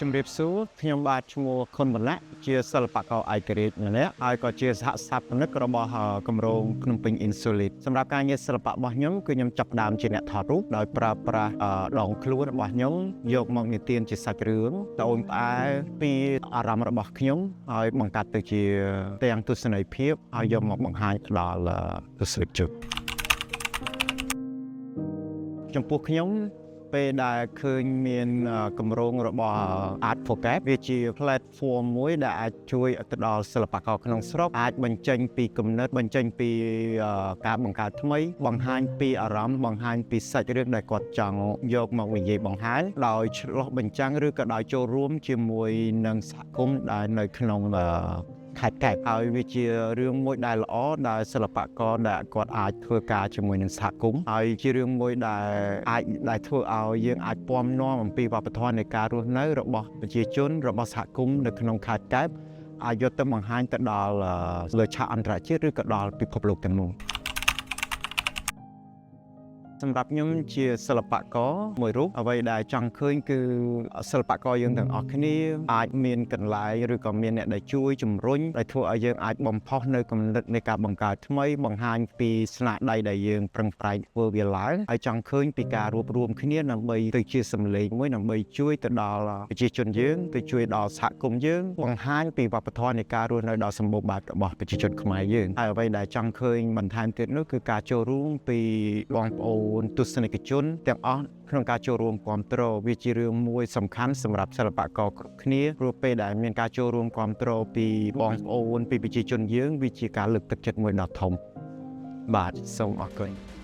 ជំរាបសួរខ្ញុំបាទឈ្មោះខុនបន្លាក់ជាសិល្បករឯករាជ្យម្នាក់ហើយក៏ជាសហស្ថាបនិករបស់គម្រោងភ្នំពេញ Insolite សម្រាប់ការងារសិល្បៈរបស់ខ្ញុំគឺខ្ញុំចាប់ផ្ដើមជាអ្នកថតរូបដោយប្រើប្រាស់ដងខ្លួនរបស់ខ្ញុំយកមកនិទានជាសាច់រឿងត្អូញត្អែពីអារម្មណ៍របស់ខ្ញុំហើយបង្កើតទៅជាទាំងទស្សនីយភាពហើយយកមកបង្ហាញដល់ទស្សនិកជនចំពោះខ្ញុំពេលដែលឃើញមានគម្រោងរបស់ Art for Cap វាជា platform មួយដែលអាចជួយទៅដល់សិល្បករក្នុងស្រុកអាចបញ្ចេញពីគំនិតបញ្ចេញពីការបង្កើតថ្មីបង្ហាញពីអារម្មណ៍បង្ហាញពីសាច់រឿងដែលគាត់ចង់យកមកនិយាយបង្ហាញដោយឆ្លុះបញ្ចាំងឬក៏ដោយចូលរួមជាមួយនឹងសហគមន៍ដែលនៅក្នុងខេត្តកែបហើយវាជារឿងមួយដែលល្អដែលសិល្បករដែលគាត់អាចធ្វើការជាមួយនឹងសហគមន៍ហើយជារឿងមួយដែលធ្វើឲ្យយើងអាចពំនាំអំពីវប្បធម៌នៃការរស់នៅរបស់ប្រជាជនរបស់សហគមន៍នៅក្នុងខេត្តកែបអាចយកទៅបង្ហាញទៅដល់លើឆាកអន្តរជាតិឬក៏ដល់ពិភពលោកទាំងមូលសម្រាប់ខ្ញុំជាសិល្បករមួយរូបអ្វីដែលចង់ឃើញគឺសិល្បករយើងទាំងអស់គ្នាអាចមានកន្លែងឬក៏មានអ្នកដែលជួយជំរុញដែលធ្វើឲ្យយើងអាចបំផុសនៅគំនិតនៃការបង្កើតថ្មីបង្ហាញពីស្នាដៃដែលយើងប្រឹងប្រែងធ្វើវាឡើងហើយចង់ឃើញពីការរួបរวมគ្នាដើម្បីទៅជាសម្លេងមួយដើម្បីជួយទៅដល់ប្រជាជនយើងទៅជួយដល់សហគមន៍យើងបង្ហាញពីវប្បធម៌នៃការរស់នៅដ៏សម្បូរបែបរបស់ប្រជាជនខ្មែរយើងហើយអ្វីដែលចង់ឃើញបន្ថែមទៀតនោះគឺការចូលរួមពីបងប្អូនទស្សនិកជនទាំងអស់ក្នុងការចូលរួមគាំទ្រវាជារឿងមួយសំខាន់សម្រាប់សិល្បករគ្រប់គ្នាព្រោះពេលដែលមានការចូលរួមគាំទ្រពីបងប្អូនពីប្រជាជនយើងវាជាការលើកទឹកចិត្តមួយដ៏ធំបាទសូមអរគុណ